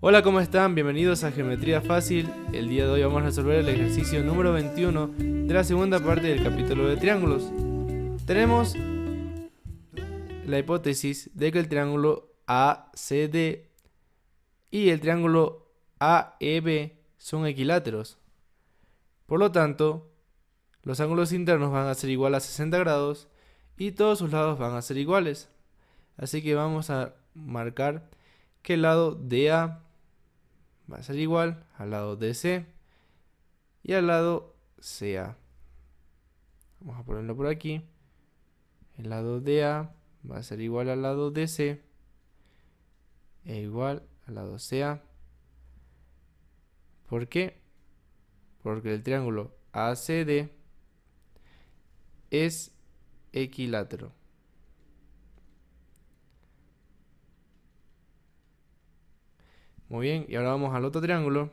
Hola, ¿cómo están? Bienvenidos a Geometría Fácil. El día de hoy vamos a resolver el ejercicio número 21 de la segunda parte del capítulo de triángulos. Tenemos la hipótesis de que el triángulo ACD y el triángulo AEB son equiláteros. Por lo tanto, los ángulos internos van a ser igual a 60 grados y todos sus lados van a ser iguales. Así que vamos a marcar que el lado DA va a ser igual al lado DC y al lado CA. Vamos a ponerlo por aquí. El lado DA va a ser igual al lado DC e igual al lado CA. ¿Por qué? Porque el triángulo ACD es equilátero. Muy bien, y ahora vamos al otro triángulo.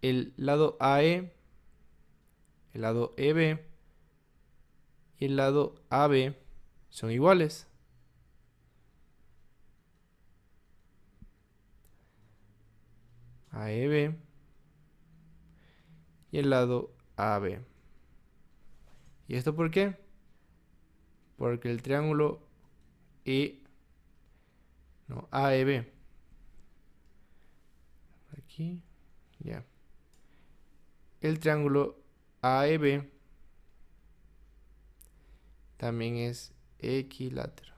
El lado AE, el lado EB y el lado AB son iguales. AEB y el lado AB. ¿Y esto por qué? Porque el triángulo AEB. Aquí, ya. El triángulo AEB también es equilátero.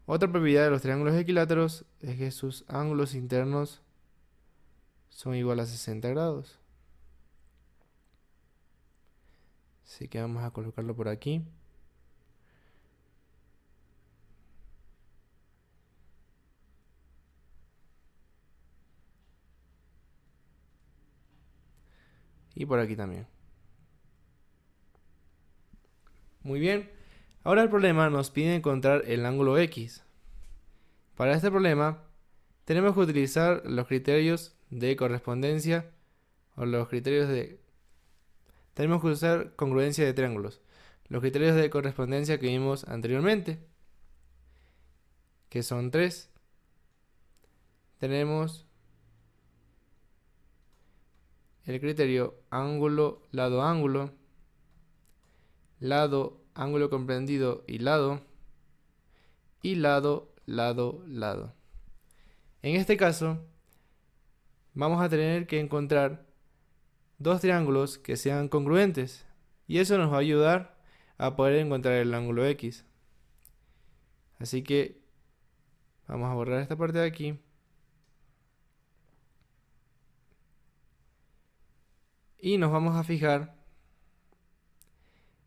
Otra propiedad de los triángulos equiláteros es que sus ángulos internos son iguales a 60 grados. Así que vamos a colocarlo por aquí. Y por aquí también. Muy bien. Ahora el problema nos pide encontrar el ángulo X. Para este problema tenemos que utilizar los criterios de correspondencia o los criterios de... Tenemos que usar congruencia de triángulos. Los criterios de correspondencia que vimos anteriormente, que son tres. Tenemos el criterio ángulo, lado, ángulo, lado, ángulo comprendido y lado lado, lado. En este caso, vamos a tener que encontrar dos triángulos que sean congruentes y eso nos va a ayudar a poder encontrar el ángulo X. Así que vamos a borrar esta parte de aquí. Y nos vamos a fijar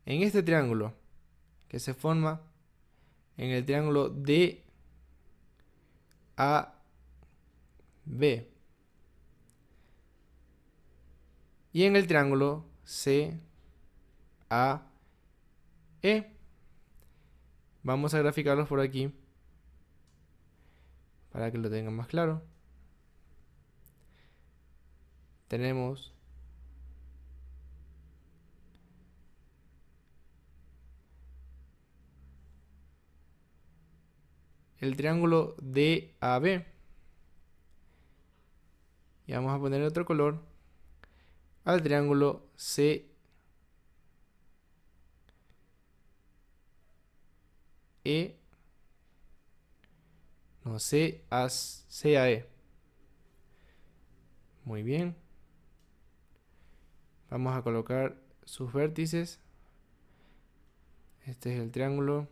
en este triángulo que se forma en el triángulo DAB. Y en el triángulo CAE. Vamos a graficarlos por aquí para que lo tengan más claro. Tenemos el triángulo DAB. Y vamos a poner otro color al triángulo CAE. CAE. Muy bien. Vamos a colocar sus vértices. Este es el triángulo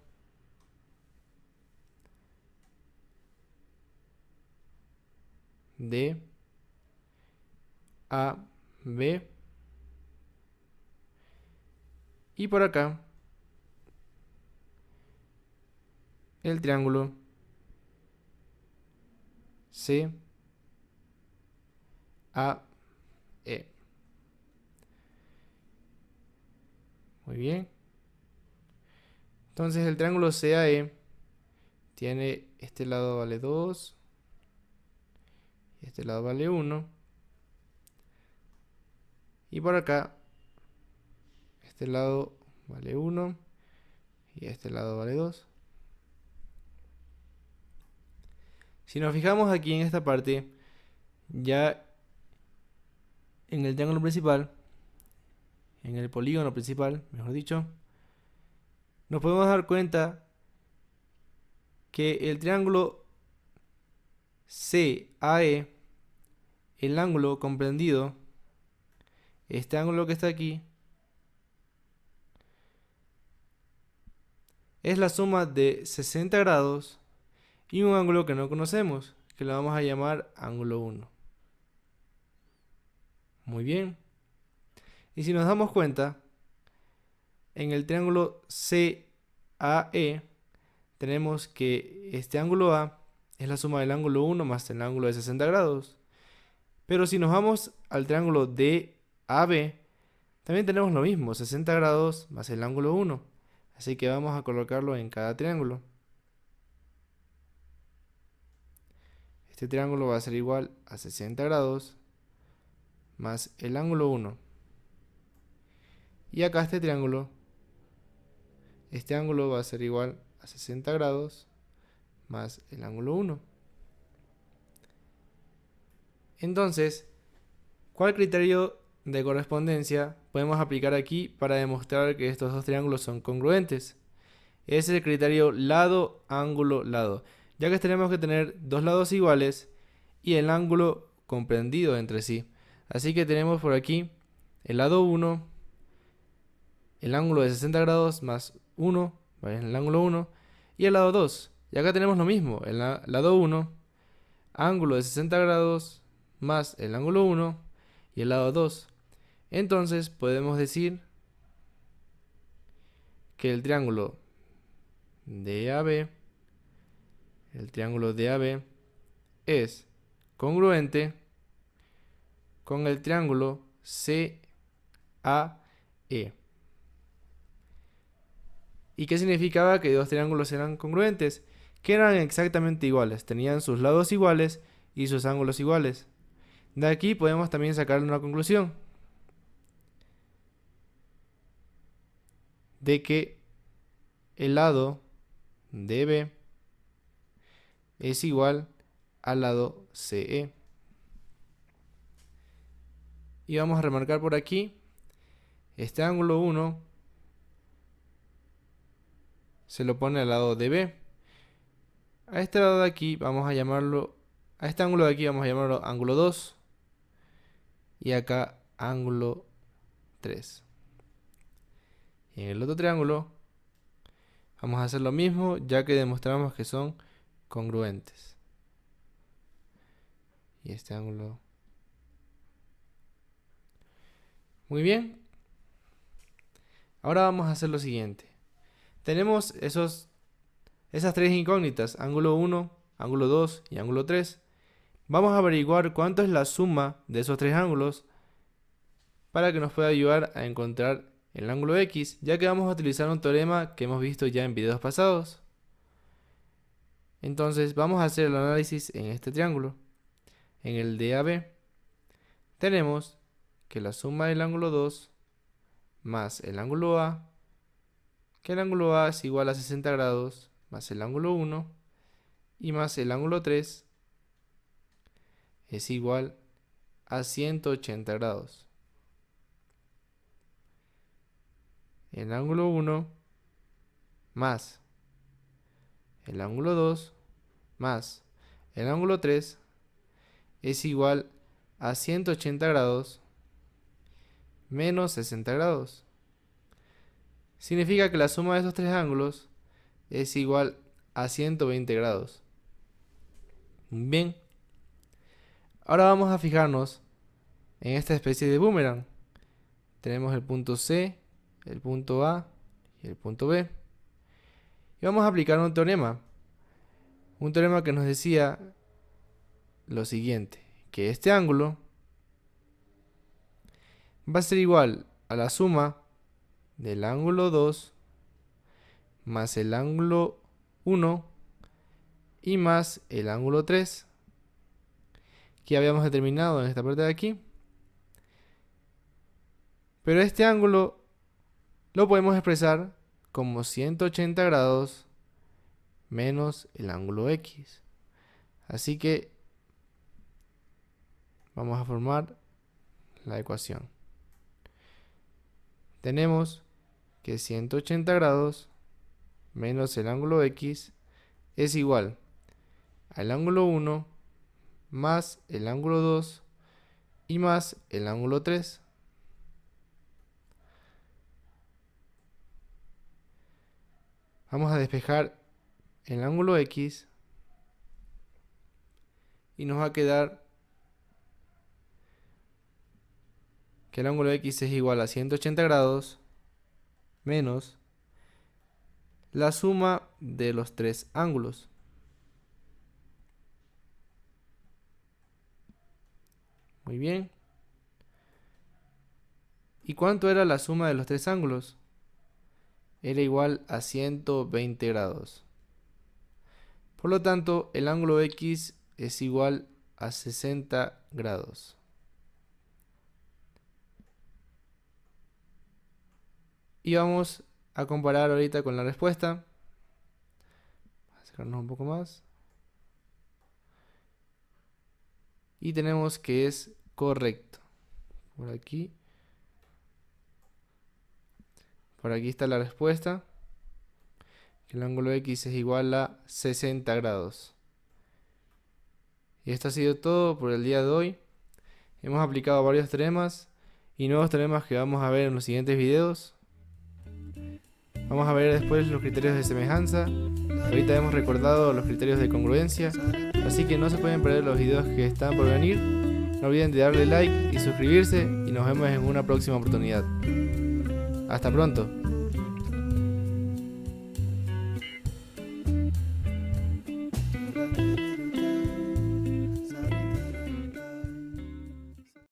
DAB. Y por acá el triángulo CAE. Muy bien. Entonces el triángulo CAE tiene este lado vale 2 y este lado vale 1. Y por acá este lado vale 1 y este lado vale 2. Si nos fijamos aquí en esta parte, ya en el triángulo principal, en el polígono principal, mejor dicho, nos podemos dar cuenta que el triángulo CAE, el ángulo comprendido, este ángulo que está aquí, es la suma de 60 grados y un ángulo que no conocemos, que lo vamos a llamar ángulo 1. Muy bien. Y si nos damos cuenta, en el triángulo CAE tenemos que este ángulo A es la suma del ángulo 1 más el ángulo de 60 grados. Pero si nos vamos al triángulo DAB, también tenemos lo mismo, 60 grados más el ángulo 1. Así que vamos a colocarlo en cada triángulo. Este triángulo va a ser igual a 60 grados más el ángulo 1. Y acá este triángulo, este ángulo va a ser igual a 60 grados más el ángulo 1. Entonces, ¿cuál criterio de correspondencia podemos aplicar aquí para demostrar que estos dos triángulos son congruentes? Es el criterio lado, ángulo, lado, ya que tenemos que tener dos lados iguales y el ángulo comprendido entre sí. Así que tenemos por aquí el lado 1, el ángulo de 60 grados más 1, ¿vale? El ángulo 1, y el lado 2. Y acá tenemos lo mismo, el lado 1, ángulo de 60 grados más el ángulo 1 y el lado 2. Entonces podemos decir que el triángulo DAB, es congruente con el triángulo CAE. ¿Y qué significaba que dos triángulos eran congruentes? Que eran exactamente iguales, tenían sus lados iguales y sus ángulos iguales. De aquí podemos también sacar una conclusión de que el lado DB es igual al lado CE. Y vamos a remarcar por aquí, este ángulo 1 se lo pone al lado DB. A este lado de aquí vamos a llamarlo, a este ángulo de aquí vamos a llamarlo ángulo 2. Y acá ángulo 3. Y en el otro triángulo vamos a hacer lo mismo, ya que demostramos que son congruentes. Y este ángulo. Muy bien. Ahora vamos a hacer lo siguiente. Tenemos esas tres incógnitas, ángulo 1, ángulo 2 y ángulo 3. Vamos a averiguar cuánto es la suma de esos tres ángulos para que nos pueda ayudar a encontrar el ángulo X, ya que vamos a utilizar un teorema que hemos visto ya en videos pasados. Entonces vamos a hacer el análisis en este triángulo. En el DAB tenemos que la suma del ángulo 2 más el ángulo A, que el ángulo A es igual a 60 grados más el ángulo 1 y más el ángulo 3 es igual a 180 grados. El ángulo 1 más el ángulo 2 más el ángulo 3 es igual a 180 grados menos 60 grados. Significa que la suma de estos tres ángulos es igual a 120 grados. Bien. Ahora vamos a fijarnos en esta especie de boomerang. Tenemos el punto C, el punto A y el punto B. Y vamos a aplicar un teorema. Un teorema que nos decía lo siguiente, que este ángulo va a ser igual a la suma del ángulo 2 más el ángulo 1 y más el ángulo 3 que habíamos determinado en esta parte de aquí. Pero este ángulo lo podemos expresar como 180 grados menos el ángulo X. Así que vamos a formar la ecuación. Tenemos que 180 grados menos el ángulo X es igual al ángulo 1 más el ángulo 2 y más el ángulo 3. Vamos a despejar el ángulo X y nos va a quedar que el ángulo X es igual a 180 grados menos la suma de los tres ángulos. Muy bien. ¿Y cuánto era la suma de los tres ángulos? Era igual a 120 grados. Por lo tanto, el ángulo X es igual a 60 grados. Y vamos a comparar ahorita con la respuesta. Vamos a acercarnos un poco más. Y tenemos que es correcto. Por aquí. Por aquí está la respuesta. Que el ángulo X es igual a 60 grados. Y esto ha sido todo por el día de hoy. Hemos aplicado varios teoremas y nuevos teoremas que vamos a ver en los siguientes videos. Vamos a ver después los criterios de semejanza. Ahorita hemos recordado los criterios de congruencia, así que no se pueden perder los videos que están por venir. No olviden de darle like y suscribirse y nos vemos en una próxima oportunidad. Hasta pronto.